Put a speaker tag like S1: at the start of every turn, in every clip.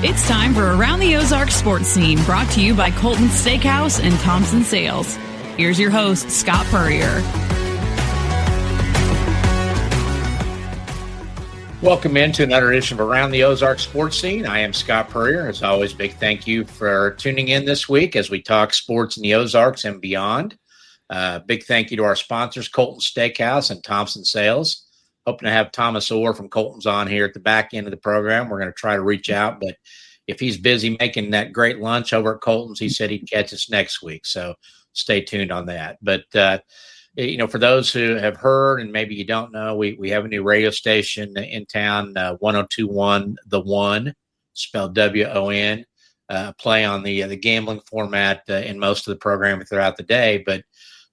S1: It's time for Around the Ozarks Sports Scene, brought to you by Colton's Steakhouse and Thompson Sales. Here's your host, Scott Puryear.
S2: Welcome into another edition of Around the Ozarks Sports Scene. I am Scott Puryear. As always, big thank you for tuning in this week as we talk sports in the Ozarks and beyond. Big thank you to our sponsors, Colton's Steakhouse and Thompson Sales. Hoping to have Thomas Orr from Colton's on here at the back end of the program. We're going to try to reach out, but if he's busy making that great lunch over at Colton's, he said he'd catch us next week. So stay tuned on that. But, for those who have heard and maybe you don't know, we have a new radio station in town, 1021 The One, spelled W-O-N, play on the gambling format in most of the programming throughout the day, but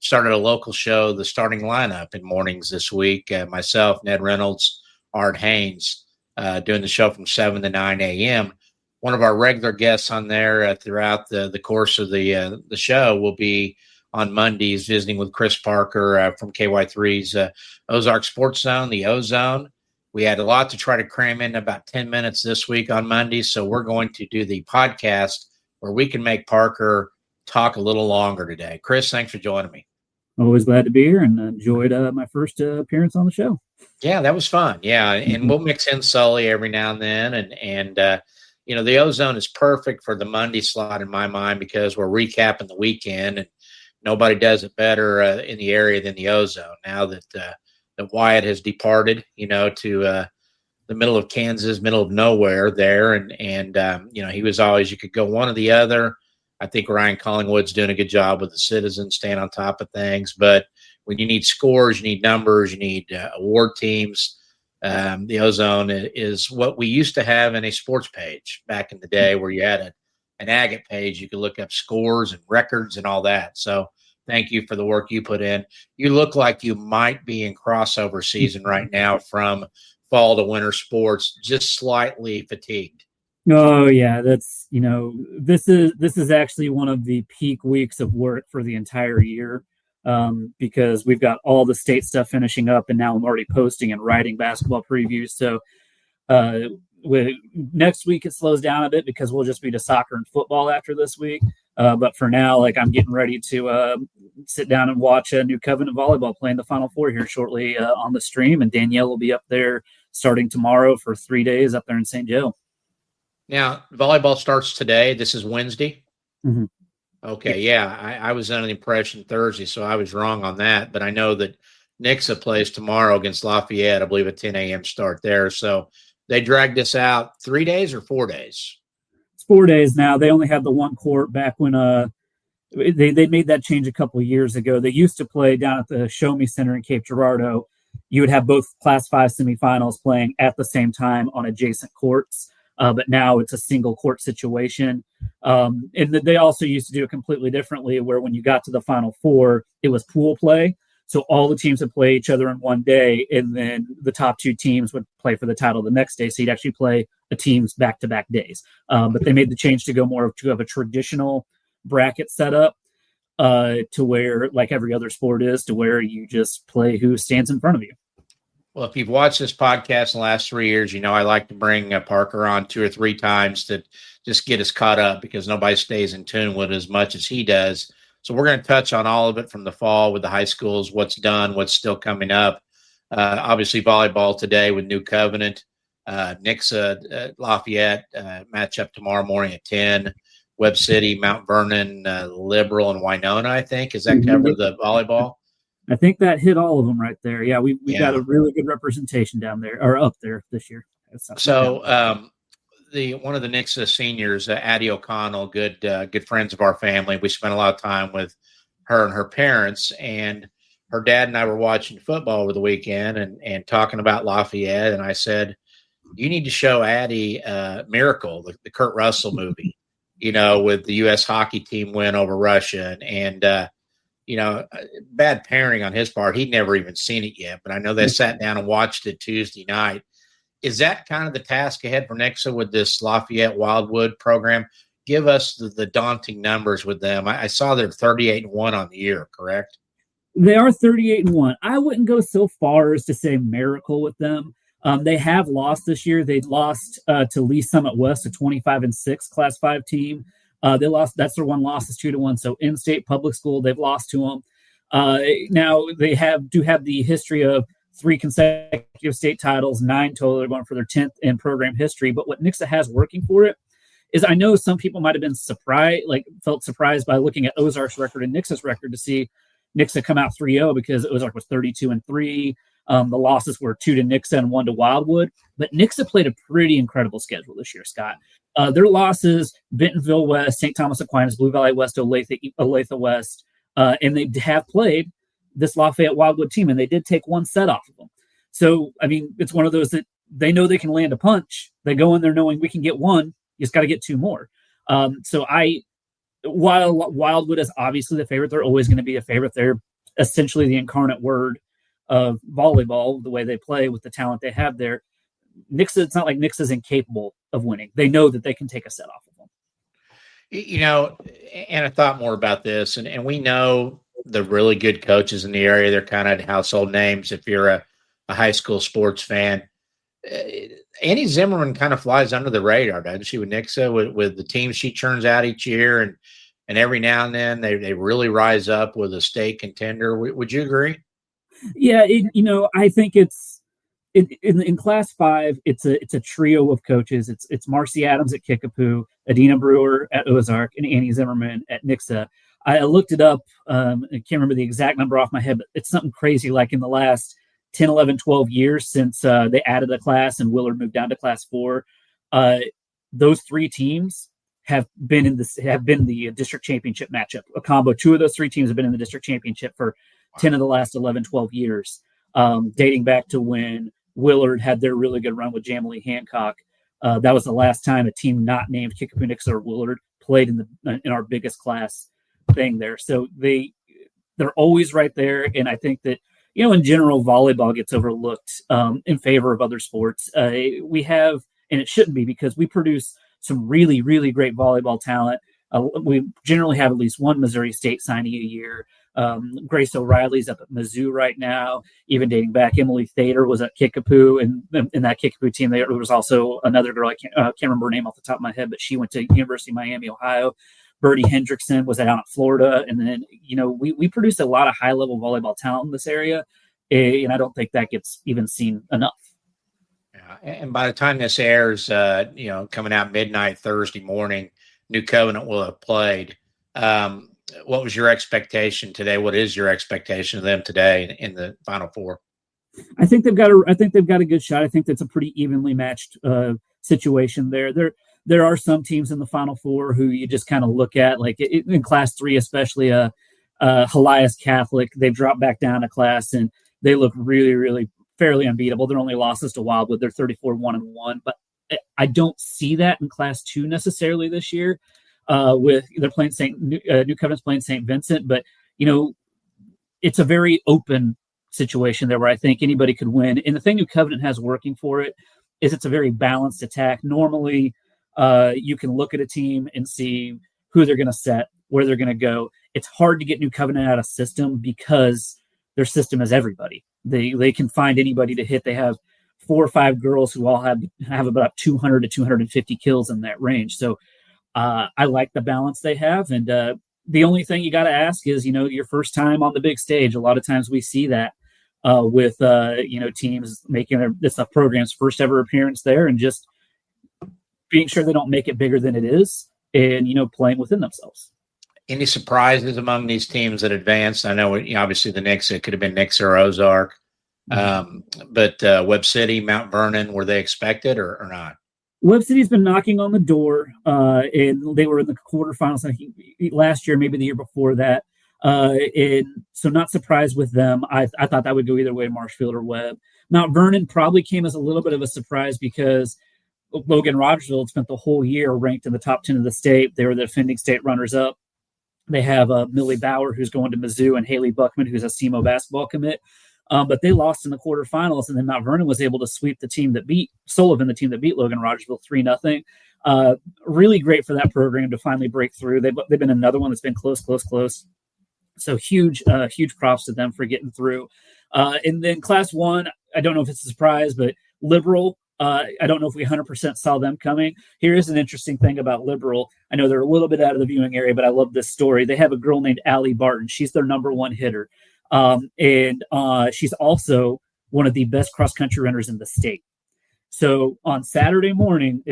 S2: started a local show, the starting lineup in mornings this week. Myself, Ned Reynolds, Art Haynes, doing the show from 7 to 9 a.m. One of our regular guests on there throughout the course of the show will be on Mondays visiting with Chris Parker from KY3's Ozark Sports Zone, the O-Zone. We had a lot to try to cram in about 10 minutes this week on Monday, so we're going to do the podcast where we can make Parker talk a little longer today. Chris, thanks for joining me.
S3: Always glad to be here and enjoyed my first appearance on the show.
S2: Yeah, that was fun. Yeah, and we'll mix in Sully every now and then. And the O-Zone is perfect for the Monday slot in my mind because we're recapping the weekend, and nobody does it better in the area than the O-Zone now that Wyatt has departed, to the middle of Kansas, middle of nowhere there. And he was always, you could go one or the other. I think Ryan Collingwood's doing a good job with the Citizens, staying on top of things. But when you need scores, you need numbers, you need award teams, the O-Zone is what we used to have in a sports page back in the day where you had an agate page. You could look up scores and records and all that. So thank you for the work you put in. You look like you might be in crossover season right now from fall to winter sports, just slightly fatigued.
S3: Oh yeah, that's this is actually one of the peak weeks of work for the entire year, because we've got all the state stuff finishing up, and now I'm already posting and writing basketball previews. So next week it slows down a bit because we'll just be to soccer and football after this week. But for now, I'm getting ready to sit down and watch New Covenant volleyball playing the Final Four here shortly on the stream, and Danielle will be up there starting tomorrow for 3 days up there in St. Joe.
S2: Now, volleyball starts today. This is Wednesday?
S3: Mm-hmm.
S2: Okay, yeah. I was under the impression Thursday, so I was wrong on that. But I know that Nixa plays tomorrow against Lafayette, I believe, a 10 a.m. start there. So they dragged this out 3 days or 4 days?
S3: It's 4 days now. They only had the one court back when they made that change a couple of years ago. They used to play down at the Show Me Center in Cape Girardeau. You would have both Class 5 semifinals playing at the same time on adjacent courts. But now it's a single court situation. And they also used to do it completely differently, where when you got to the Final Four, it was pool play. So all the teams would play each other in one day, and then the top two teams would play for the title the next day. So you'd actually play the teams back-to-back days. But they made the change to go more to have a traditional bracket setup to where, like every other sport is, to where you just play who stands in front of you.
S2: Well, if you've watched this podcast in the last 3 years, I like to bring Parker on 2 or 3 times to just get us caught up because nobody stays in tune with it as much as he does. So we're going to touch on all of it from the fall with the high schools, what's done, what's still coming up. Obviously, volleyball today with New Covenant. Nixa, Lafayette, matchup tomorrow morning at 10. Webb City, Mount Vernon, Liberal, and Winona, I think. Does that cover the volleyball?
S3: I think that hit all of them right there. Yeah, we got a really good representation down there, or up there this year.
S2: So one of the Nixa seniors, Addie O'Connell, good friends of our family. We spent a lot of time with her and her parents, and her dad and I were watching football over the weekend and talking about Lafayette. And I said, you need to show Addie Miracle, the Kurt Russell movie, with the U.S. hockey team win over Russia. And bad pairing on his part. He'd never even seen it yet, but I know they sat down and watched it Tuesday night. Is that kind of the task ahead for Nixa with this Lafayette Wildwood program? Give us the daunting numbers with them. I saw they're 38-1 on the year, correct?
S3: They are 38-1. I wouldn't go so far as to say miracle with them. They have lost this year. They lost to Lee Summit West, a 25-6 Class 5 team. They lost. That's their one loss is 2-1. So in-state public school, they've lost to them. Now they do have the history of 3 consecutive state titles, 9 total. They're going for their 10th in program history. But what Nixa has working for it is, I know some people might have been felt surprised by looking at Ozarks' record and Nixa's record to see Nixa come out 3-0 because Ozark was 32-3. The losses were 2 to Nixa and 1 to Wildwood. But Nixa played a pretty incredible schedule this year, Scott. Their losses, Bentonville West, St. Thomas Aquinas, Blue Valley West, Olathe West, and they have played this Lafayette Wildwood team, and they did take 1 set off of them. So, I mean, it's one of those that they know they can land a punch. They go in there knowing we can get 1. You just got to get 2 more. While Wildwood is obviously the favorite, they're always going to be a favorite. They're essentially the incarnate word of volleyball, the way they play with the talent they have there. Nixa, it's not like Nixa's incapable of winning. They know that they can take a set off of them.
S2: You know, and I thought more about this, and we know the really good coaches in the area. They're kind of household names if you're a high school sports fan. Annie Zimmerman kind of flies under the radar, doesn't she, with Nixa, with the teams she churns out each year, and every now and then they really rise up with a state contender. Would you agree?
S3: Yeah, I think it's in Class 5. It's a trio of coaches. It's Marcy Adams at Kickapoo, Adina Brewer at Ozark, and Annie Zimmerman at Nixa. I looked it up. I can't remember the exact number off my head, but it's something crazy. Like in the last 10, 11, 12 years since they added a class and Willard moved down to Class 4, those 3 teams have been the district championship matchup. A combo. 2 of those 3 teams have been in the district championship for 10 of the last 11, 12 years, dating back to when Willard had their really good run with Jamily Hancock. That was the last time a team not named Kickapoo, Nixa, or Willard played in our biggest class thing there. So they're always right there. And I think that, in general, volleyball gets overlooked in favor of other sports. We have, and it shouldn't be, because we produce some really, really great volleyball talent. We generally have at least 1 Missouri State signee a year. Grace O'Reilly's up at Mizzou right now. Even dating back, Emily Thader was at Kickapoo, and in that Kickapoo team, there was also another girl. I can't remember her name off the top of my head, but she went to University of Miami, Ohio. Birdie Hendrickson was out at Florida, and then we produce a lot of high level volleyball talent in this area, and I don't think that gets even seen enough.
S2: Yeah, and by the time this airs, coming out midnight Thursday morning, New Covenant will have played. What was your expectation today? What is your expectation of them today in the Final Four?
S3: I think they've got a good shot. I think that's a pretty evenly matched situation there. There are some teams in the Final Four who you just kind of look at, like in Class 3, especially Helias Catholic. They've dropped back down a class, and they look really, really fairly unbeatable. Their only losses to Wildwood, they're 34-1-1. But I don't see that in Class 2 necessarily this year. They're playing New Covenant's playing St. Vincent, but it's a very open situation there where I think anybody could win. And the thing New Covenant has working for it is it's a very balanced attack. Normally, you can look at a team and see who they're going to set, where they're going to go. It's hard to get New Covenant out of system because their system is everybody. They can find anybody to hit. They have 4 or 5 girls who all have about 200 to 250 kills in that range. So I like the balance they have. And the only thing you got to ask is, your first time on the big stage. A lot of times we see that with teams making this program's first ever appearance there, and just being sure they don't make it bigger than it is, and playing within themselves.
S2: Any surprises among these teams that advanced? I know obviously the Nixa, it could have been Nixa or Ozark, but Webb City, Mount Vernon, were they expected or not?
S3: Webb City's been knocking on the door, and they were in the quarterfinals, I think, last year, maybe the year before that. And so not surprised with them. I thought that would go either way, Marshfield or Webb. Mount Vernon probably came as a little bit of a surprise because Logan Rogersville spent the whole year ranked in the top 10 of the state. They were the defending state runners-up. They have Millie Bauer, who's going to Mizzou, and Haley Buckman, who's a SEMO basketball commit. But they lost in the quarterfinals, and then Mount Vernon was able to sweep the team that beat Sullivan, the team that beat Logan Rogersville 3-0. Really great for that program to finally break through. They've been another one that's been close. So huge props to them for getting through. And then Class 1, I don't know if it's a surprise, but Liberal, I don't know if we 100% saw them coming. Here is an interesting thing about Liberal. I know they're a little bit out of the viewing area, but I love this story. They have a girl named Allie Barton. She's their number one hitter. And she's also one of the best cross-country runners in the state. So on Saturday morning,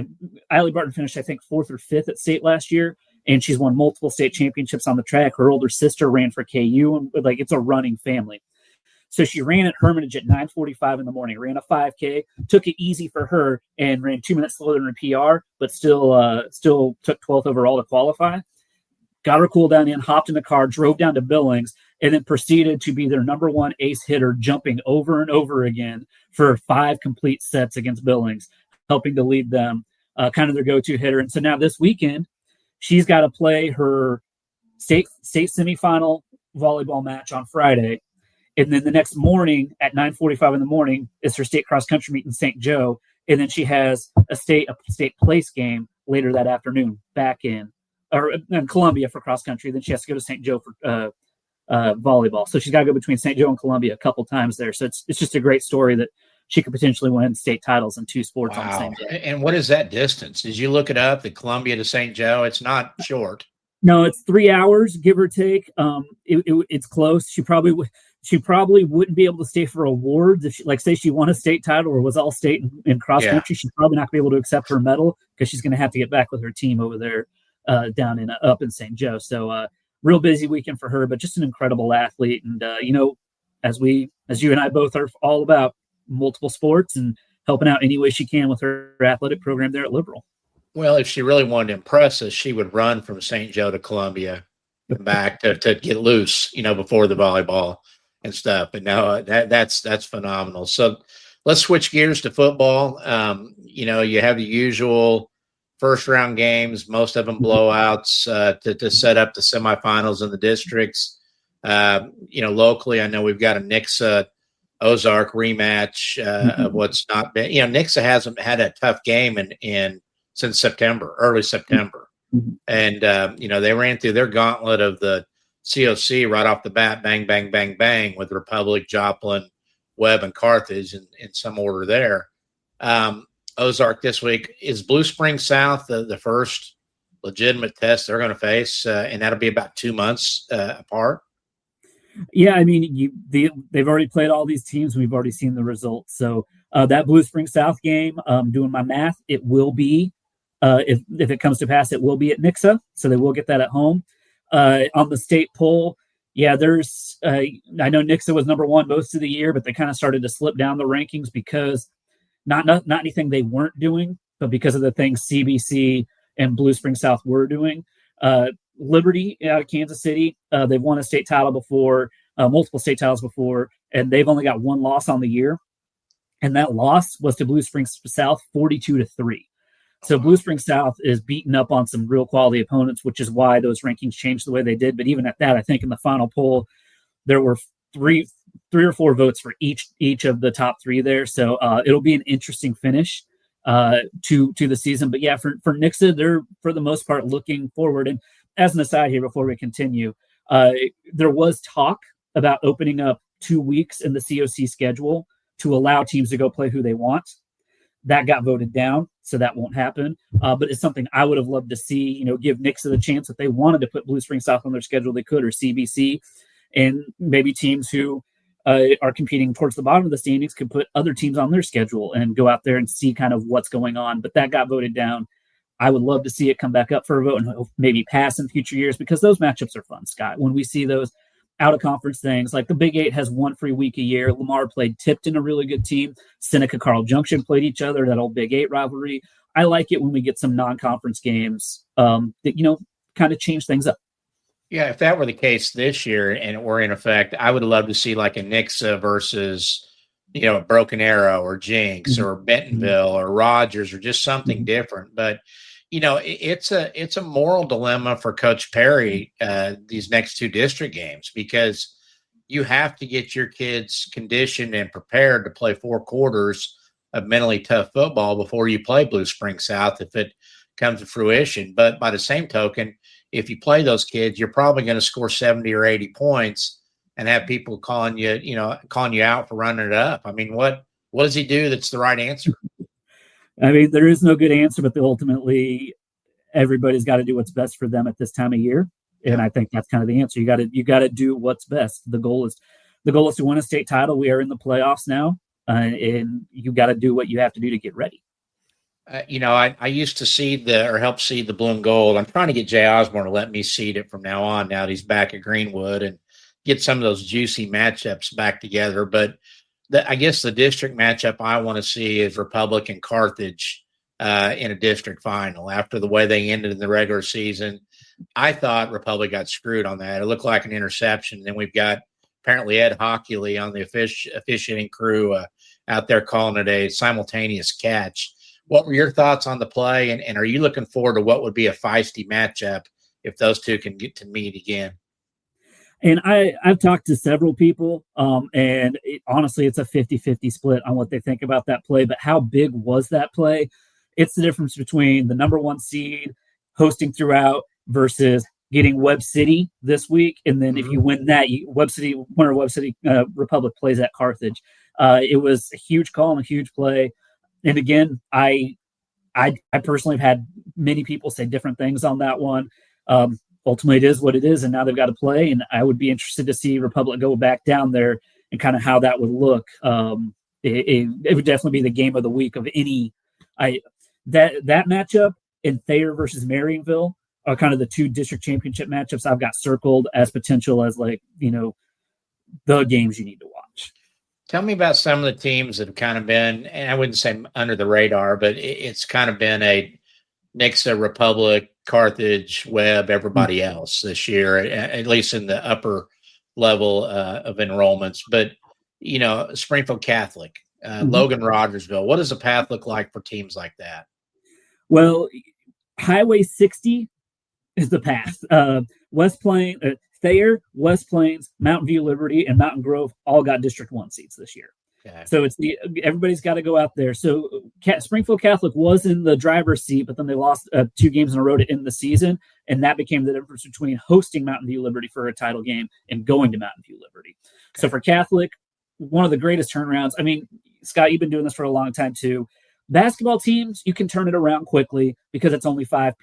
S3: Allie Barton finished, I think, 4th or 5th at state last year, and she's won multiple state championships on the track. Her older sister ran for KU, and like it's a running family. So she ran at Hermitage at 9:45 in the morning, ran a 5K, took it easy for her, and ran 2 minutes slower than her PR, but still took 12th overall to qualify. Got her cool down in, hopped in the car, drove down to Billings, and then proceeded to be their number one ace hitter, jumping over and over again for 5 complete sets against Billings, helping to lead them, kind of their go-to hitter. And so now this weekend, she's got to play her state semifinal volleyball match on Friday. And then the next morning at 9:45 in the morning is her state cross-country meet in St. Joe. And then she has a state place game later that afternoon back in Columbia for cross-country. Then she has to go to St. Joe for volleyball. So she's got to go between St. Joe and Columbia a couple times there. So it's just a great story that she could potentially win state titles in 2 sports on the same day.
S2: And what is that distance? Did you look it up? The Columbia to St. Joe? It's not short.
S3: No, it's 3 hours, give or take. It's close. She probably wouldn't be able to stay for awards if say she won a state title or was all state in cross country. She's probably not going to be able to accept her medal because she's going to have to get back with her team over there up in St. Joe. So real busy weekend for her, but just an incredible athlete. And as you and I both are all about multiple sports and helping out any way she can with her athletic program there at Liberal.
S2: Well, if she really wanted to impress us, she would run from St. Joe to Columbia and back to get loose, before the volleyball and stuff. But no, that's phenomenal. So let's switch gears to football. You have the usual first round games, most of them blowouts to set up the semifinals in the districts. Locally, I know we've got a Nixa Ozark rematch of what's not been. Nixa hasn't had a tough game since early September.
S3: Mm-hmm.
S2: And, they ran through their gauntlet of the COC right off the bat, bang, bang, bang, bang, with Republic, Joplin, Webb, and Carthage in some order there. Ozark this week. Is Blue Springs South the first legitimate test they're going to face? And that'll be about 2 months apart.
S3: Yeah, I mean, they've already played all these teams. We've already seen the results. So that Blue Springs South game, doing my math, it will be, if it comes to pass, it will be at Nixa. So they will get that at home. On the state poll, yeah, there's I know Nixa was number 1 most of the year, but they kind of started to slip down the rankings because not anything they weren't doing, but because of the things CBC and Blue Springs South were doing. Liberty out of Kansas City, they've won a state title before, multiple state titles before, and they've only got 1 loss on the year. And that loss was to Blue Springs South 42-3. So Blue Springs South is beaten up on some real quality opponents, which is why those rankings changed the way they did. But even at that, I think in the final poll, there were three or four votes for each of the top 3 there. So it'll be an interesting finish to the season. But yeah, for Nixa, they're for the most part looking forward. And as an aside here, before we continue, there was talk about opening up 2 weeks in the COC schedule to allow teams to go play who they want. That got voted down, so that won't happen. But it's something I would have loved to see, give Nixa the chance if they wanted to put Blue Springs South on their schedule, they could, or CBC. And maybe teams who are competing towards the bottom of the standings could put other teams on their schedule and go out there and see kind of what's going on. But that got voted down. I would love to see it come back up for a vote and maybe pass in future years because those matchups are fun, Scott. When we see those out-of-conference things, like the Big 8 has 1 free week a year. Lamar played Tipton, a really good team. Seneca Carl Junction played each other, that old Big 8 rivalry. I like it when we get some non-conference games that, kind of change things up.
S2: Yeah, if that were the case this year and it were in effect, I would love to see like a Nixa versus, Broken Arrow or Jinx or Bentonville or Rogers or just something different. But, it's a moral dilemma for Coach Perry, these next 2 district games, because you have to get your kids conditioned and prepared to play 4 quarters of mentally tough football before you play Blue Springs South if it comes to fruition. But by the same token, if you play those kids, you're probably going to score 70 or 80 points and have people calling you out for running it up. I mean, what What does he do that's the right answer?
S3: I mean, there is no good answer, but ultimately everybody's got to do what's best for them at this time of year. And
S2: Yeah.
S3: I think that's kind of the answer. You got to do what's best. The goal is to win a state title. We are in the playoffs now, and you got to do what you have to do to get ready.
S2: I used to seed help seed the blue and gold. I'm trying to get Jay Osborne to let me seed it from now on. Now that he's back at Greenwood, and get some of those juicy matchups back together. But I guess the district matchup I want to see is Republic and Carthage in a district final. After the way they ended in the regular season, I thought Republic got screwed on that. It looked like an interception. Then we've got apparently Ed Hockley on the officiating crew out there calling it a simultaneous catch. What were your thoughts on the play, and are you looking forward to what would be a feisty matchup if those two can get to meet again?
S3: And I've talked to several people, and honestly, it's a 50-50 split on what they think about that play. But how big was that play? It's the difference between the number one seed hosting throughout versus getting Webb City this week. And then if you win that, Webb City Republic plays at Carthage. It was a huge call and a huge play. And again, I personally have had many people say different things on that one. Ultimately, it is what it is, and now they've got to play. And I would be interested to see Republic go back down there and kind of how that would look. It would definitely be the game of the week of any. That matchup in Thayer versus Marionville are kind of the two district championship matchups I've got circled as potential as the games you need to watch.
S2: Tell me about some of the teams that have kind of been, and I wouldn't say under the radar, but it's kind of been a Nixa, Republic, Carthage, Webb, everybody else this year, at least in the upper level of enrollments. But, Springfield Catholic, Logan Rogersville, what does the path look like for teams like that?
S3: Well, Highway 60 is the path. West Plains, Thayer, West Plains, Mountain View Liberty, and Mountain Grove all got District 1 seats this year. Okay. So everybody's got to go out there. So Springfield Catholic was in the driver's seat, but then they lost 2 games in a row to end the season, and that became the difference between hosting Mountain View Liberty for a title game and going to Mountain View Liberty. Okay. So for Catholic, one of the greatest turnarounds. I mean, Scott, you've been doing this for a long time too. Basketball teams, you can turn it around quickly because it's only 5.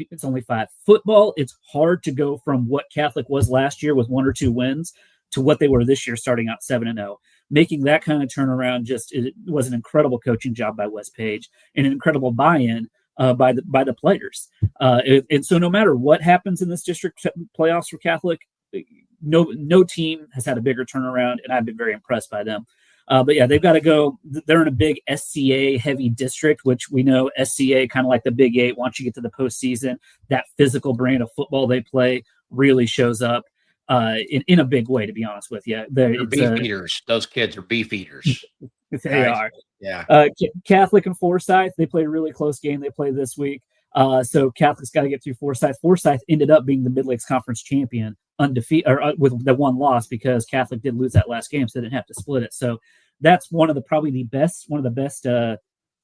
S3: Football, it's hard to go from what Catholic was last year with 1 or 2 wins to what they were this year, starting out 7-0. Making that kind of turnaround it was an incredible coaching job by Wes Page and an incredible buy-in by the players. And so no matter what happens in this district playoffs for Catholic, no team has had a bigger turnaround, and I've been very impressed by them. But yeah, they've got to go. They're in a big SCA heavy district, which we know SCA, kind of like the Big 8, once you get to the postseason, that physical brand of football they play really shows up in a big way, to be honest with you.
S2: They're beef eaters. Those kids are beef eaters.
S3: They are.
S2: Yeah.
S3: Catholic and Forsyth, they played a really close game. They played this week. So Catholic's got to get through Forsyth. Forsyth ended up being the Mid-Lakes Conference champion, undefeated, or with the one loss, because Catholic did lose that last game, so they didn't have to split it. So that's one of the best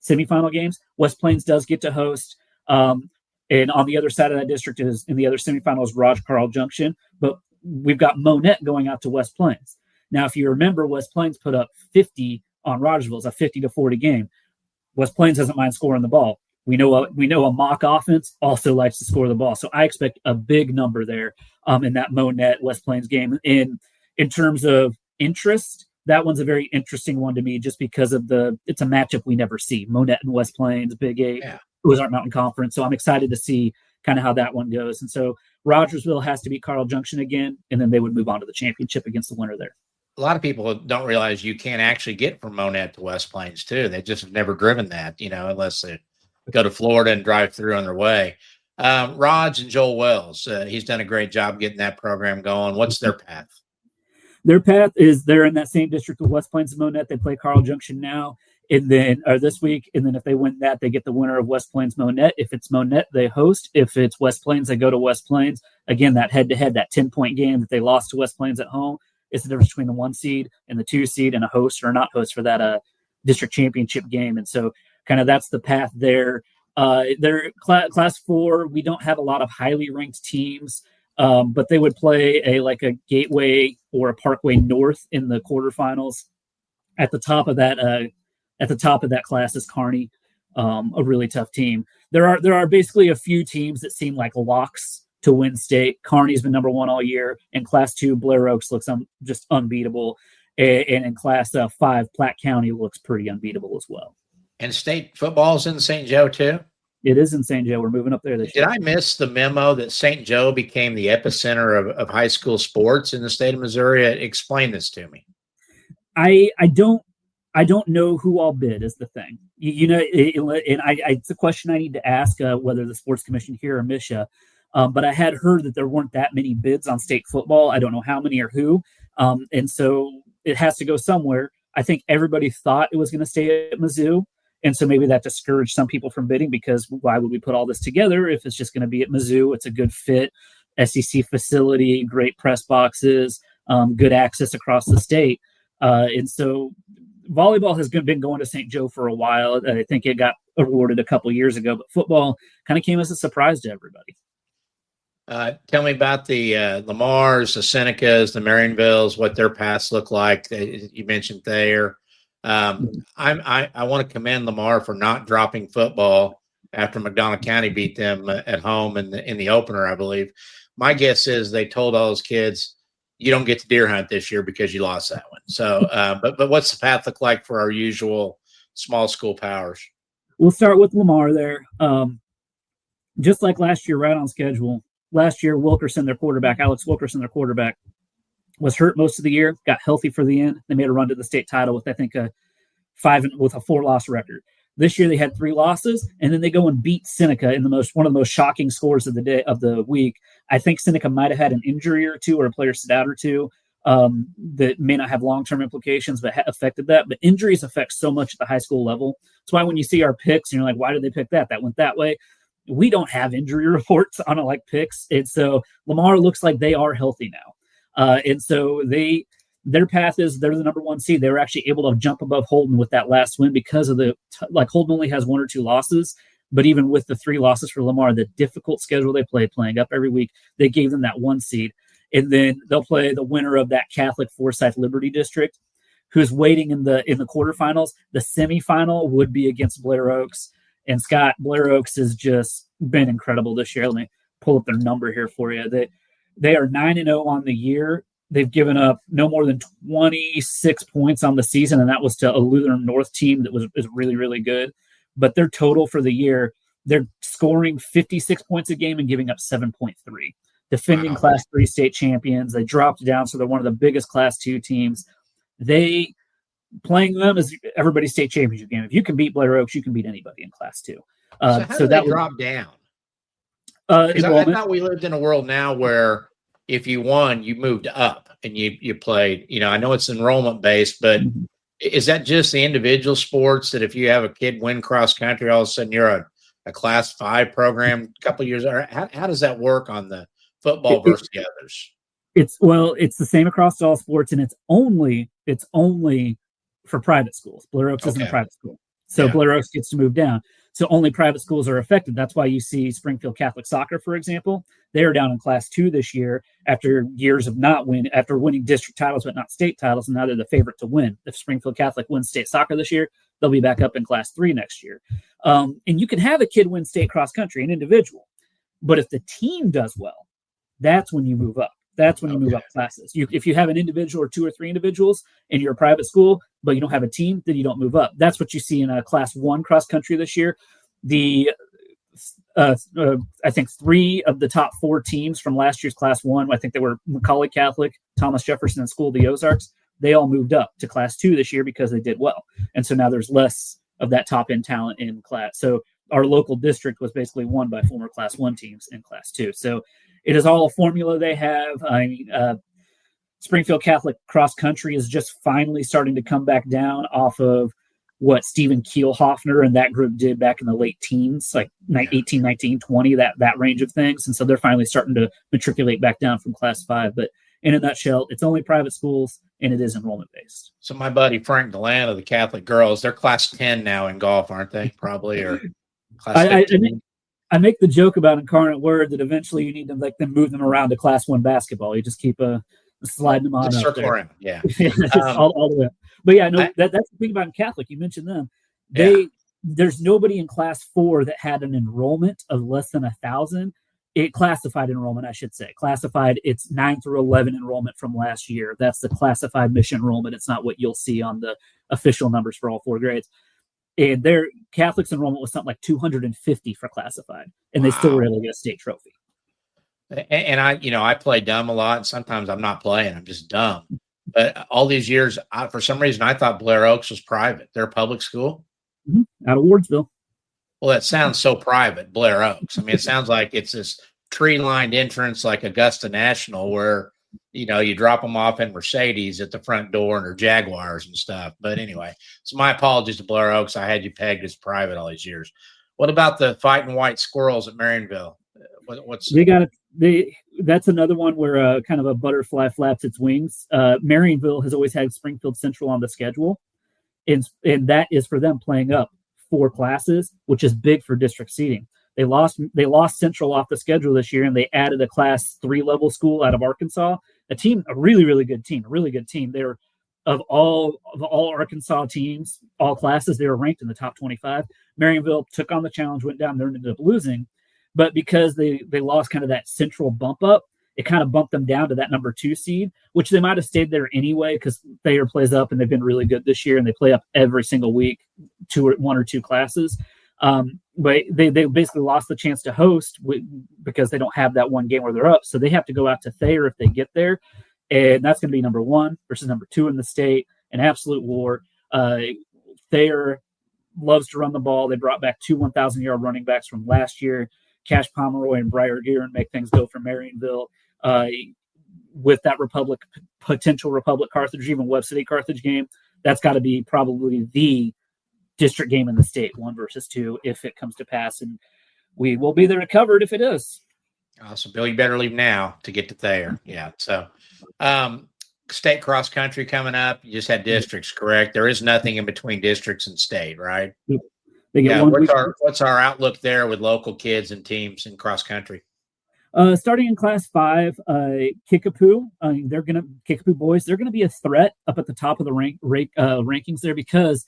S3: semifinal games. West Plains does get to host. And on the other side of that district is in the other semifinal is Raj Carl Junction, but we've got Monette going out to West Plains. Now, if you remember, West Plains put up 50 on Rogersville. It's a 50-40 game. West Plains doesn't mind scoring the ball. We know a mock offense also likes to score the ball. So I expect a big number there in that Monette West Plains game. In terms of interest, that one's a very interesting one to me just because it's a matchup we never see. Monette and West Plains, Big 8, Ozark Mountain Conference. So I'm excited to see kind of how that one goes. And so Rogersville has to beat Carl Junction again, and then they would move on to the championship against the winner there.
S2: A lot of people don't realize you can't actually get from Monette to West Plains too. They just have never driven that, unless they go to Florida and drive through on their way. Raj and Joel Wells, he's done a great job getting that program going. What's their path?
S3: Their path is they're in that same district with West Plains and Monette. They play Carl Junction now, and then this week, and then if they win that, they get the winner of West Plains Monette. If it's Monette, they host. If it's West Plains, they go to West Plains. Again, that head-to-head, that 10-point game that they lost to West Plains at home, is the difference between the 1 seed and the 2 seed and a host or not host for that district championship game. And so kind of that's the path there. They're class 4. We don't have a lot of highly ranked teams, but they would play a Gateway or a Parkway North in the quarterfinals. At the top of that At the top of that class is Kearney, a really tough team. There are basically a few teams that seem like locks to win state. Kearney's been number one all year. In Class 2, Blair Oaks looks just unbeatable. And in Class 5, Platte County looks pretty unbeatable as well.
S2: And state football's in St. Joe too?
S3: It is in St. Joe. We're moving up there this year.
S2: Did I miss the memo that St. Joe became the epicenter of high school sports in the state of Missouri? Explain this to me.
S3: I don't know who all bid is the thing. It's a question I need to ask whether the sports commission here or MSHA. But I had heard that there weren't that many bids on state football. I don't know how many or who. And so it has to go somewhere. I think everybody thought it was going to stay at Mizzou. And so maybe that discouraged some people from bidding, because why would we put all this together if it's just going to be at Mizzou? It's a good fit, SEC facility, great press boxes, good access across the state. And so volleyball has been going to St. Joe for a while. I think it got awarded a couple years ago, but football kind of came as a surprise to everybody.
S2: Tell me about the Lamars, the Senecas, the Marionvilles, what their paths look like. You mentioned there. I want to commend Lamar for not dropping football after McDonough County beat them at home in the opener, I believe. My guess is they told all those kids, you don't get to deer hunt this year because you lost that one. So, but what's the path look like for our usual small school powers?
S3: We'll start with Lamar there. Just like last year, right on schedule. Last year, Wilkerson, their quarterback, Alex Wilkerson, their quarterback, was hurt most of the year, got healthy for the end. They made a run to the state title with, I think, a 4-loss record. This year they had 3 losses, and then they go and beat Seneca in one of the most shocking scores of the week. I think Seneca might have had an injury or two, or a player sit out or two, that may not have long-term implications, but affected that. But injuries affect so much at the high school level. That's why when you see our picks, and you're like, why did they pick that? That went that way. We don't have injury reports on it like picks. And so Lamar looks like they are healthy now. And so their path is they're the number 1 seed. They were actually able to jump above Holden with that last win because of Holden only has 1 or 2 losses, but even with the 3 losses for Lamar, the difficult schedule they play, playing up every week, they gave them that 1 seed. And then they'll play the winner of that Catholic Forsyth Liberty District, who's waiting in the quarterfinals. The semifinal would be against Blair Oaks. And Scott, Blair Oaks has just been incredible this year. Let me pull up their number here for you. They are 9-0 on the year. They've given up no more than 26 points on the season, and that was to a Lutheran North team that is really, really good. But their total for the year, they're scoring 56 points a game and giving up 7.3. Defending Class 3 state champions. They dropped down, so they're one of the biggest Class 2 teams. Playing them as everybody's state championship game. If you can beat Blair Oaks, you can beat anybody in Class 2.
S2: So that drop down? I thought we lived in a world now where if you won, you moved up and you played. I know it's enrollment based, but is that just the individual sports that if you have a kid win cross country, all of a sudden you're a Class 5 program a couple of years? How does that work on the football versus the others?
S3: It's the same across all sports, and it's only for private schools. Blair Oaks isn't a private school. So Blair Oaks gets to move down. So only private schools are affected. That's why you see Springfield Catholic Soccer, for example. They are down in Class 2 this year after years of after winning district titles but not state titles, and now they're the favorite to win. If Springfield Catholic wins state soccer this year, they'll be back up in Class 3 next year. And you can have a kid win state cross country, an individual. But if the team does well, that's when you move up. That's when you move up classes. If you have an individual or 2 or 3 individuals and you're a private school, but you don't have a team, then you don't move up. That's what you see in a Class 1 cross country this year. I think 3 of the top 4 teams from last year's Class 1, I think they were Macaulay Catholic, Thomas Jefferson, and School of the Ozarks. They all moved up to Class 2 this year because they did well. And so now there's less of that top end talent in class. So our local district was basically won by former Class 1 teams in Class 2. So it is all a formula they have. Springfield Catholic cross country is just finally starting to come back down off of what Stephen Kielhoffner and that group did back in the late teens, like 18, 19, 20, that range of things. And so they're finally starting to matriculate back down from Class 5. But in a nutshell, it's only private schools and it is enrollment based. So
S2: my buddy Frank Deland of the Catholic girls, they're Class 10 now in golf, aren't they? Probably, or Class 15.
S3: I make the joke about Incarnate Word that eventually you need to then move them around to Class 1 basketball. You just keep sliding them on
S2: just
S3: up
S2: circle
S3: there.
S2: around. Yeah.
S3: all the way up. But yeah, no, that's the thing about Catholic. You mentioned them. There's nobody in class 4 that had an enrollment of less than 1,000. It classified enrollment, I should say. Classified, it's 9 through 11 enrollment from last year. That's the classified mission enrollment. It's not what you'll see on the official numbers for all 4 grades. And their Catholic's enrollment was something like 250 for classified, and they still were able to get a state trophy.
S2: And I play dumb a lot, and sometimes I'm not playing. I'm just dumb. But all these years, for some reason, I thought Blair Oaks was private. They're a public school.
S3: Out of Wardsville.
S2: Well, that sounds so private, Blair Oaks. I mean, it sounds like it's this tree-lined entrance like Augusta National where, you drop them off in Mercedes at the front door and they're Jaguars and stuff. But anyway, so my apologies to Blair Oaks. I had you pegged as private all ththese years. What about the Fighting White Squirrels at Marionville?
S3: That's another one where kind of a butterfly flaps its wings. Marionville has always had Springfield Central on the schedule. And that is for them playing up 4 classes, which is big for district seating. They lost Central off the schedule this year, and they added a class 3 level school out of Arkansas. A really, really good team. They're of all Arkansas teams, all classes, they were ranked in the top 25. Marionville took on the challenge, went down there, and ended up losing. But because they lost kind of that Central bump up, it kind of bumped them down to that number 2 seed, which they might have stayed there anyway because Thayer plays up and they've been really good this year and they play up every single week, 1 or 2 classes. But they basically lost the chance to host because they don't have that one game where they're up. So they have to go out to Thayer if they get there. And that's going to be number 1 versus number 2 in the state, an absolute war. Thayer loves to run the ball. They brought back 2 1,000-yard running backs from last year. Cash Pomeroy and Briar Gear and make things go for Marionville. With that potential Republic Carthage, even Webb City Carthage game, that's got to be probably the district game in the state, 1 versus 2, if it comes to pass. And we will be there to cover it if it is.
S2: So, Bill, you better leave now to get to Thayer. Yeah. So, state cross country coming up. You just had districts, correct? There is nothing in between districts and state, right? What's our outlook there with local kids and teams in cross country?
S3: Starting in class 5, Kickapoo, Kickapoo boys, they're going to be a threat up at the top of the rankings there because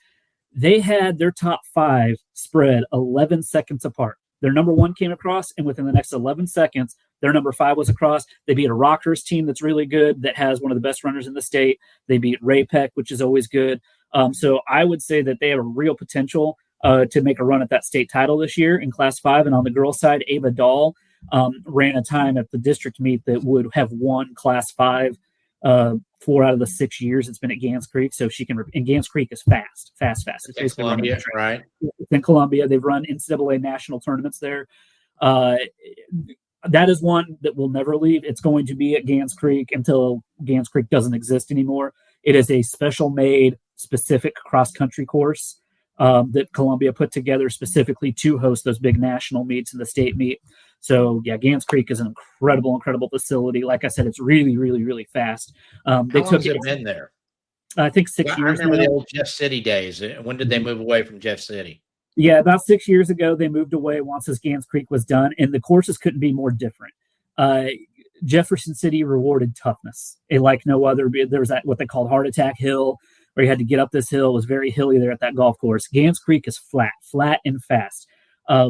S3: they had their top 5 spread 11 seconds apart. Their number 1 came across, and within the next 11 seconds, their number 5 was across. They beat a Rockers team that's really good, that has one of the best runners in the state. They beat Ray-Peck, which is always good. So I would say that they have a real potential to make a run at that state title this year in class 5. And on the girls' side, Ava Dahl ran a time at the district meet that would have won class 5 4 out of the 6 years it's been at Gans Creek. So she can, and Gans Creek is fast. It's
S2: basically Columbia, right?
S3: It's in Columbia. They've run NCAA national tournaments there. That is one that will never leave. It's going to be at Gans Creek until Gans Creek doesn't exist anymore. It is a special made, specific cross-country course that Columbia put together specifically to host those big national meets and the state meet. So, yeah, Gans Creek is an incredible facility. Like I said, it's really, really, really fast.
S2: How long has it been there?
S3: I think 6 years.
S2: I remember the old Jeff City days. When did they move away from Jeff City?
S3: Yeah, about 6 years ago, they moved away once this Gans Creek was done, and the courses couldn't be more different. Jefferson City rewarded toughness like no other. There was that what they called Heart Attack Hill, where you had to get up this hill. It was very hilly there at that golf course. Gans Creek is flat and fast. At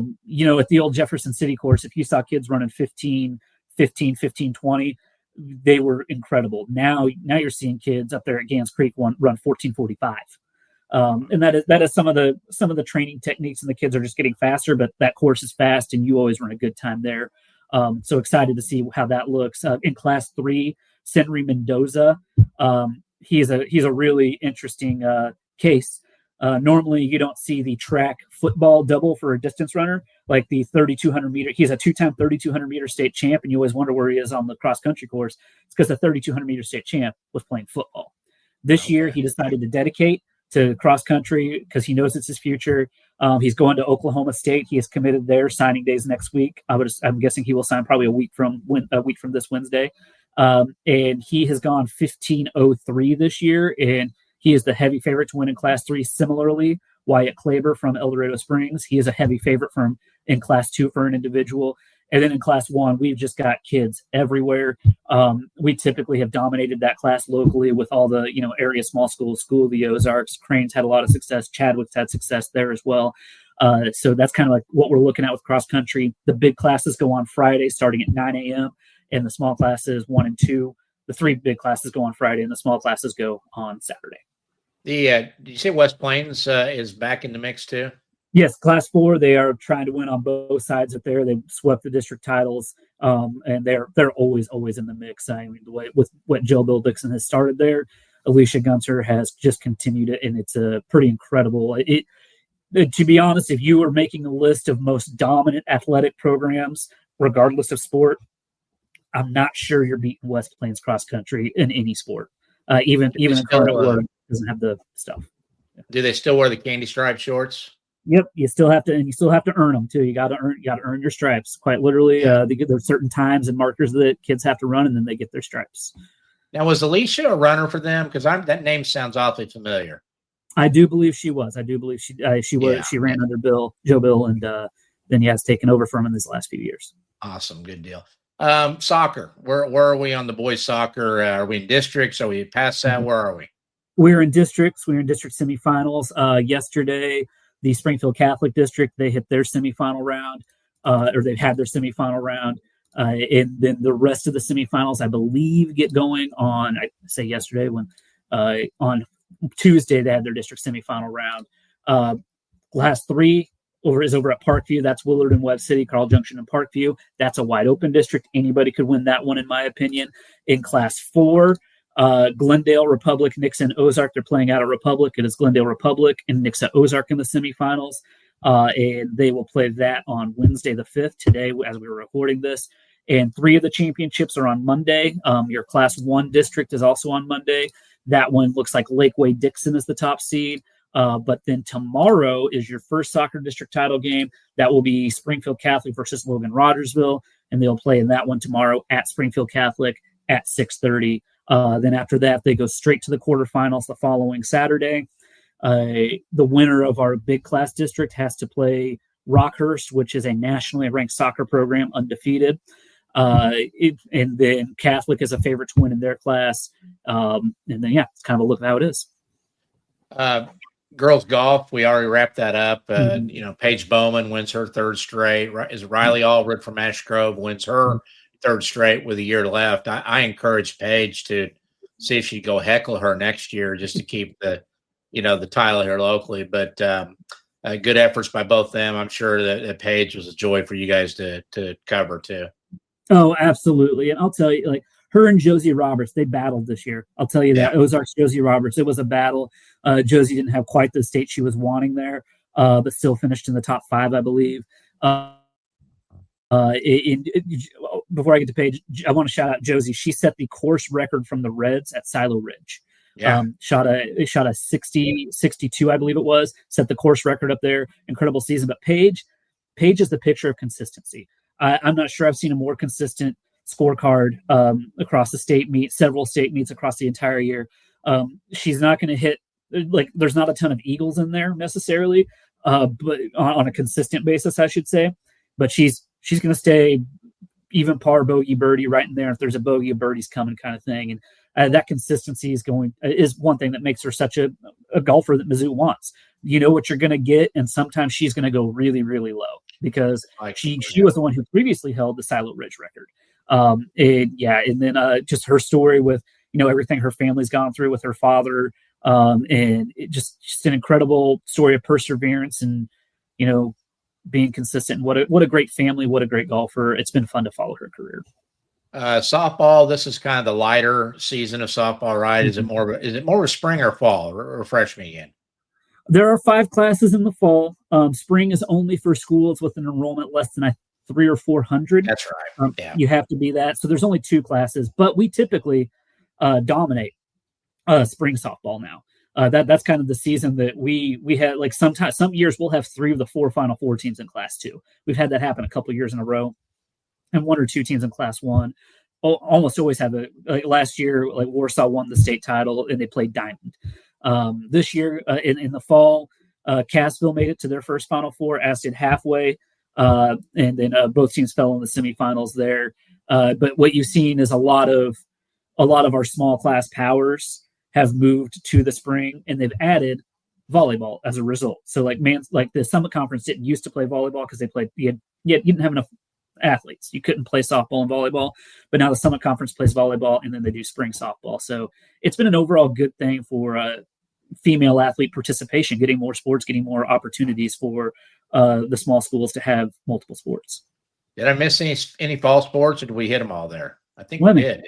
S3: the old Jefferson City course, if you saw kids running 15, 20, they were incredible. Now you're seeing kids up there at Gans Creek run 14:45. And that is some of the training techniques, and the kids are just getting faster, but that course is fast and you always run a good time there. So excited to see how that looks. In class 3, Senry Mendoza, he's a really interesting case. Normally you don't see the track football double for a distance runner, like the 3,200 meter. He's a 2-time 3,200 meter state champ, and you always wonder where he is on the cross country course. It's because the 3,200 meter state champ was playing football. This year he decided to dedicate to cross country because he knows it's his future. He's going to Oklahoma State. He is committed there. Signing days next week. I'm guessing he will sign probably a week from this Wednesday. And he has gone 15:03 this year, and he is the heavy favorite to win in class 3. Similarly, Wyatt Klaber from El Dorado Springs, he is a heavy favorite in class 2 for an individual. And then in Class 1, we've just got kids everywhere. We typically have dominated that class locally with all the, area small schools, School of the Ozarks. Crane's had a lot of success. Chadwick's had success there as well. So that's kind of like what we're looking at with cross country. The big classes go on Friday starting at 9 a.m. and the small classes 1 and 2. The 3 big classes go on Friday and the small classes go on Saturday.
S2: Did you say West Plains is back in the mix too?
S3: Yes, Class 4, they are trying to win on both sides up there. They've swept the district titles, and they're always in the mix. I mean, the way with what Bill Dixon has started there, Alicia Gunter has just continued it, and it's a pretty incredible. To be honest, if you were making a list of most dominant athletic programs, regardless of sport, I'm not sure you're beating West Plains cross country in any sport. Even Incarnate Word doesn't have the stuff.
S2: Do they still wear the candy stripe shorts?
S3: Yep, you still have to earn them too. You got to earn your stripes. Quite literally, there's certain times and markers that kids have to run, and then they get their stripes. Now,
S2: was Alicia a runner for them? Because that name sounds awfully familiar.
S3: I do believe she was. I do believe she was. Yeah. She ran under Joe Bill, and then has taken over from him these last few years.
S2: Awesome, good deal. Soccer. Where are we on the boys' soccer? Are we in districts? Are we past that? Where are we?
S3: We're in districts. We're in district semifinals. Yesterday, the Springfield Catholic District, they hit their semifinal round, or they've had their semifinal round. And then the rest of the semifinals, I believe, get going on, I say yesterday, when on Tuesday they had their district semifinal round. Last 3 is over at Parkview. That's Willard and Webb City, Carl Junction and Parkview. That's a wide open district. Anybody could win that one, in my opinion. In Class 4, Glendale, Republic, Nixa, Ozark. They're playing out of Republic. It is Glendale Republic and Nixa Ozark in the semifinals. And they will play that on Wednesday the 5th, today as we were recording this. And 3 of the championships are on Monday. Your Class 1 district is also on Monday. That one looks like Lakeway Dixon is the top seed. But then tomorrow is your first soccer district title game. That will be Springfield Catholic versus Logan Rogersville. And they'll play in that one tomorrow at Springfield Catholic at 6:30. Then after that, they go straight to the quarterfinals the following Saturday. The winner of our big class district has to play Rockhurst, which is a nationally ranked soccer program, undefeated. And then Catholic is a favorite to win in their class. And then, it's kind of a look at how it is.
S2: Girls golf, we already wrapped that up. Paige Bowman wins her 3rd straight. Is Riley Allred from Ash Grove wins her 3rd straight with a year left. I encourage Paige to see if she'd go heckle her next year just to keep the title here locally. But good efforts by both them. I'm sure that Paige was a joy for you guys to cover too.
S3: Oh, absolutely. And I'll tell you, like, her and Josie Roberts, they battled this year. I'll tell you that. Ozarks, Josie Roberts, it was a battle. Josie didn't have quite the state she was wanting there, but still finished in the top 5, I believe. Before I get to Paige, I want to shout out Josie. She set the course record from the Reds at Silo Ridge. Shot a 62, I believe it was. Set the course record up there. Incredible season. But Paige is the picture of consistency. I'm not sure I've seen a more consistent scorecard across the state meet, several state meets across the entire year. She's not going to hit, like, there's not a ton of eagles in there necessarily, but on a consistent basis, I should say. But she's going to stay even par, bogey, birdie right in there. If there's a bogey, a birdie's coming kind of thing. And that consistency is one thing that makes her such a golfer that Mizzou wants. You know what you're going to get, and sometimes she's going to go really, really low because she was the one who previously held the Silo Ridge record. And then just her story with, everything her family's gone through with her father, and it just an incredible story of perseverance and, being consistent. What a great family, what a great golfer. It's been fun to follow her career.
S2: Softball, this is kind of the lighter season of softball, right? Is it more of a spring or fall? Refresh me again.
S3: There are 5 classes in the fall. Spring is only for schools with an enrollment less than 300 or 400.
S2: That's right.
S3: You have to be that. So there's only 2 classes, but we typically dominate spring softball now. That's kind of the season that we had. Like some years we'll have 3 of the 4 Final Four teams in Class 2. We've had that happen a couple of years in a row, and 1 or 2 teams in Class 1. Almost always have last year, like Warsaw won the state title and they played Diamond. This year in the fall, Cassville made it to their first Final Four, as did Halfway. and then both teams fell in the semifinals there. But what you've seen is a lot of our small class powers have moved to the spring, and they've added volleyball as a result. So like the Summit Conference didn't used to play volleyball because you didn't have enough athletes. You couldn't play softball and volleyball, but now the Summit Conference plays volleyball, and then they do spring softball. So it's been an overall good thing for female athlete participation, getting more sports, getting more opportunities for the small schools to have multiple sports.
S2: Did I miss any fall sports, or did we hit them all there? I think
S3: Swimming.
S2: we did.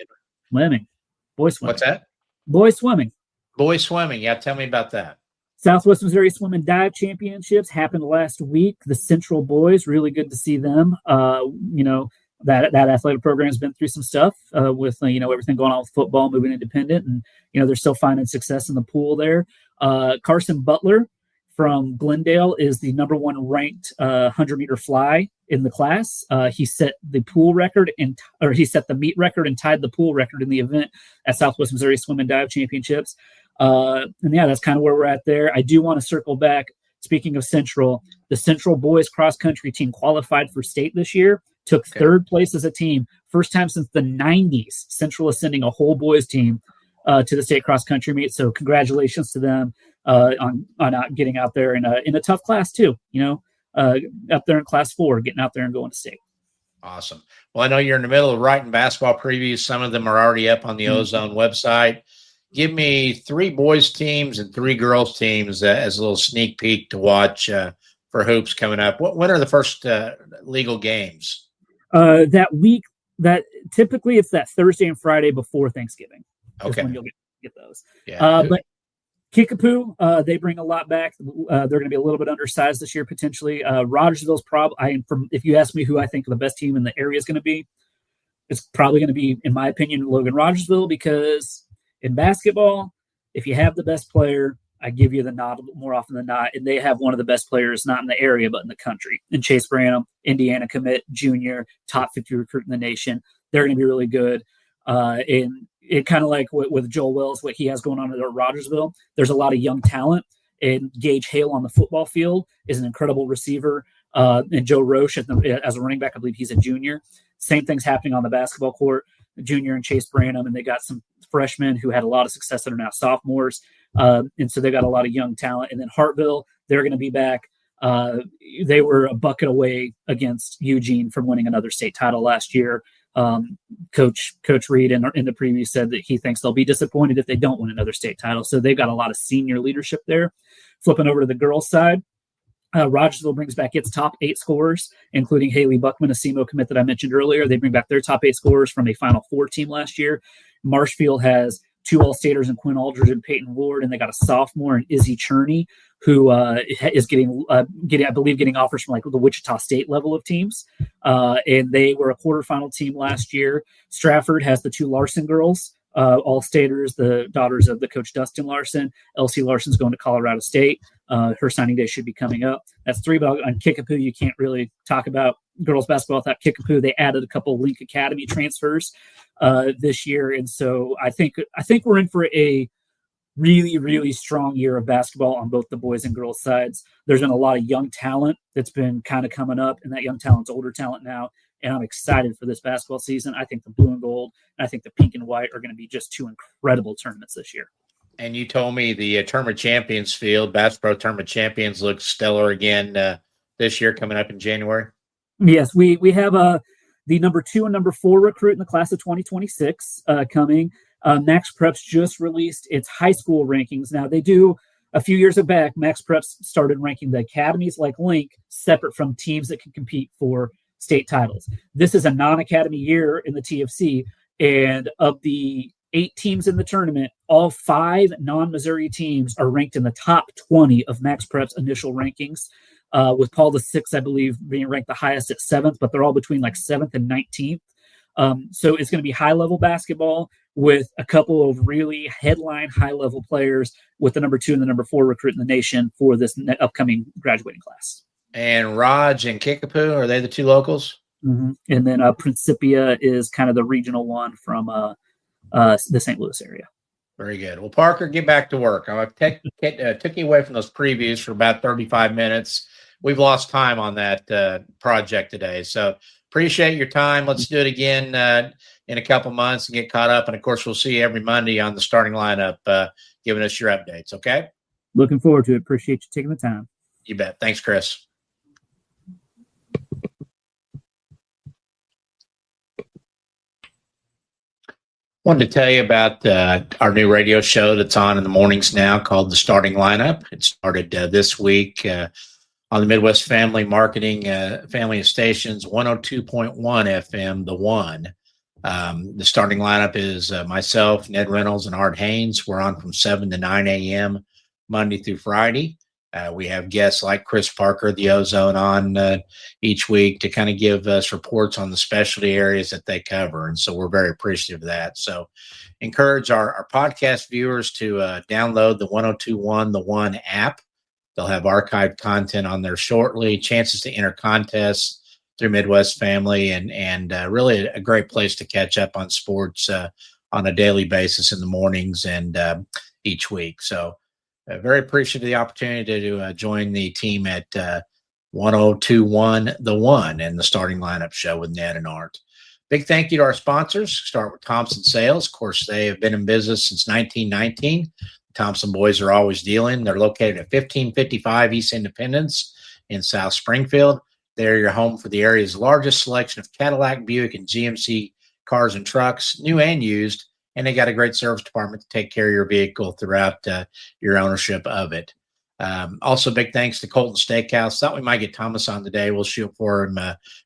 S3: Swimming. Boys swimming.
S2: What's that?
S3: Boys swimming.
S2: Boys swimming. Yeah, tell me about that.
S3: Southwest Missouri Swim and Dive Championships happened last week. The Central boys, really good to see them. That athletic program has been through some stuff with everything going on with football, moving independent, and they're still finding success in the pool there. Carson Butler from Glendale is the number one ranked 100-meter fly in the class. He set the pool record he set the meet record and tied the pool record in the event at Southwest Missouri Swim and Dive Championships. That's kind of where we're at there. I do want to circle back. Speaking of Central, the Central boys cross country team qualified for state this year, took third place as a team. First time since the 90s, Central is sending a whole boys team to the state cross country meet. So congratulations to them on getting out there in a tough class too. Up there in class 4, getting out there and going to state.
S2: Awesome. Well, I know you're in the middle of writing basketball previews. Some of them are already up on the Ozone website. Give me 3 boys teams and 3 girls teams as a little sneak peek to watch for hoops coming up. When are the first legal games?
S3: That week. That typically it's that Thursday and Friday before Thanksgiving.
S2: Okay,
S3: when you'll get those.
S2: Yeah.
S3: But Kickapoo, they bring a lot back. They're going to be a little bit undersized this year potentially. Rogersville's if you ask me who I think the best team in the area is going to be, it's probably going to be, in my opinion, Logan Rogersville, because in basketball, if you have the best player, I give you the nod more often than not. And they have one of the best players, not in the area, but in the country. And Chase Branham, Indiana commit, junior, top 50 recruit in the nation. They're going to be really good. And it kind of like with Joel Wells, what he has going on at Rogersville, there's a lot of young talent. And Gage Hale on the football field is an incredible receiver. And Joe Roche as a running back, I believe he's a junior. Same thing's happening on the basketball court. Junior and Chase Branham, and they got some freshmen who had a lot of success that are now sophomores. And so they got a lot of young talent. And then Hartville, they're going to be back. They were a bucket away against Eugene from winning another state title last year. Coach Reed in the preview said that he thinks they'll be disappointed if they don't win another state title. So they've got a lot of senior leadership there. Flipping over to the girls' side, Rogersville brings back its top 8 scorers, including Haley Buckman, a SEMO commit that I mentioned earlier. They bring back their top 8 scorers from a Final Four team last year. Marshfield has 2 All-Staters in Quinn Aldridge and Peyton Ward, and they got a sophomore in Izzy Cherney, who is getting offers from like the Wichita State level of teams. And they were a quarterfinal team last year. Stratford has the 2 Larson girls, All-Staters, the daughters of the coach Dustin Larson. Elsie Larson's going to Colorado State. Her signing day should be coming up. That's 3, but on Kickapoo, you can't really talk about girls basketball without Kickapoo. They added a couple of Link Academy transfers this year. And so I think we're in for a really, really strong year of basketball on both the boys and girls sides. There's been a lot of young talent that's been kind of coming up, and that young talent's older talent now. And I'm excited for this basketball season. I think the blue and gold and I think the pink and white are going to be just 2 incredible tournaments this year.
S2: And you told me the Tournament Champions field, Bass Pro Tournament Champions, looks stellar again this year coming up in January.
S3: Yes, we have the number 2 and number 4 recruit in the class of 2026 coming. Max Preps just released its high school rankings. Now, they do a few years back, Max Preps started ranking the academies like Link separate from teams that can compete for state titles. This is a non-academy year in the TFC, and of the 8 teams in the tournament, all 5 non-Missouri teams are ranked in the top 20 of Max Preps initial rankings, with Paul VI, I believe, being ranked the highest at 7th, but they're all between like 7th and 19th. So it's going to be high-level basketball with a couple of really headline high-level players with the number 2 and the number 4 recruit in the nation for this upcoming graduating class. And
S2: Raj and Kickapoo, are they the 2 locals?
S3: Mm-hmm. And then Principia is kind of the regional one from the St. Louis area.
S2: Very good. Well, Parker, get back to work. I took you away from those previews for about 35 minutes. we've lost time on that project today. So appreciate your time. Let's do it again in a couple months and get caught up. And of course, we'll see you every Monday on the starting lineup, giving us your updates. Okay.
S3: Looking forward to it. Appreciate you taking the time.
S2: You bet. Thanks, Chris. Wanted to tell you about our new radio show that's on in the mornings now called The Starting Lineup. It started this week on the Midwest Family Marketing family of stations, 102.1 FM, The One. The Starting Lineup is myself, Ned Reynolds, and Art Haynes. We're on from 7 to 9 a.m. Monday through Friday. We have guests like Chris Parker, the Ozone, on each week to kind of give us reports on the specialty areas that they cover. And so we're very appreciative of that. So encourage our podcast viewers to download the 102.1 The One app. They'll have archived content on there shortly, chances to enter contests through Midwest Family, and really a great place to catch up on sports on a daily basis in the mornings and each week. So very appreciative of the opportunity to join the team at 102.1 The One and the Starting Lineup show with Ned and Art. Big thank you to our sponsors. Start with Thompson Sales. Of course, they have been in business since 1919. The Thompson boys are always dealing. They're located at 1555 East Independence in South Springfield. They're your home for the area's largest selection of Cadillac, Buick, and GMC cars and trucks, new and used. And they got a great service department to take care of your vehicle throughout your ownership of it. Also, big thanks to Colton Steakhouse. Thought we might get Thomas on today. We'll shoot for him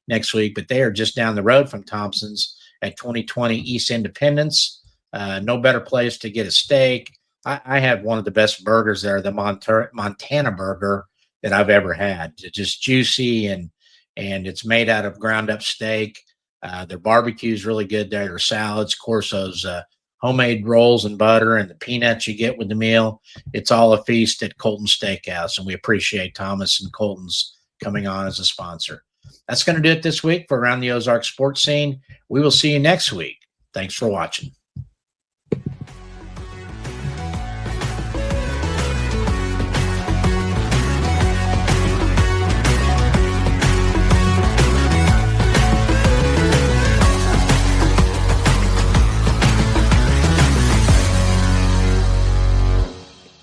S2: next week, but they are just down the road from Thompson's at 2020 East Independence. No better place to get a steak. I have one of the best burgers there, the Montana burger that I've ever had. It's just juicy and it's made out of ground up steak. Their barbecue is really good there. Their salads, of course, those homemade rolls and butter and the peanuts you get with the meal. It's all a feast at Colton Steakhouse, and we appreciate Thomas and Colton's coming on as a sponsor. That's going to do it this week for Around the Ozarks Sports Scene. We will see you next week. Thanks for watching.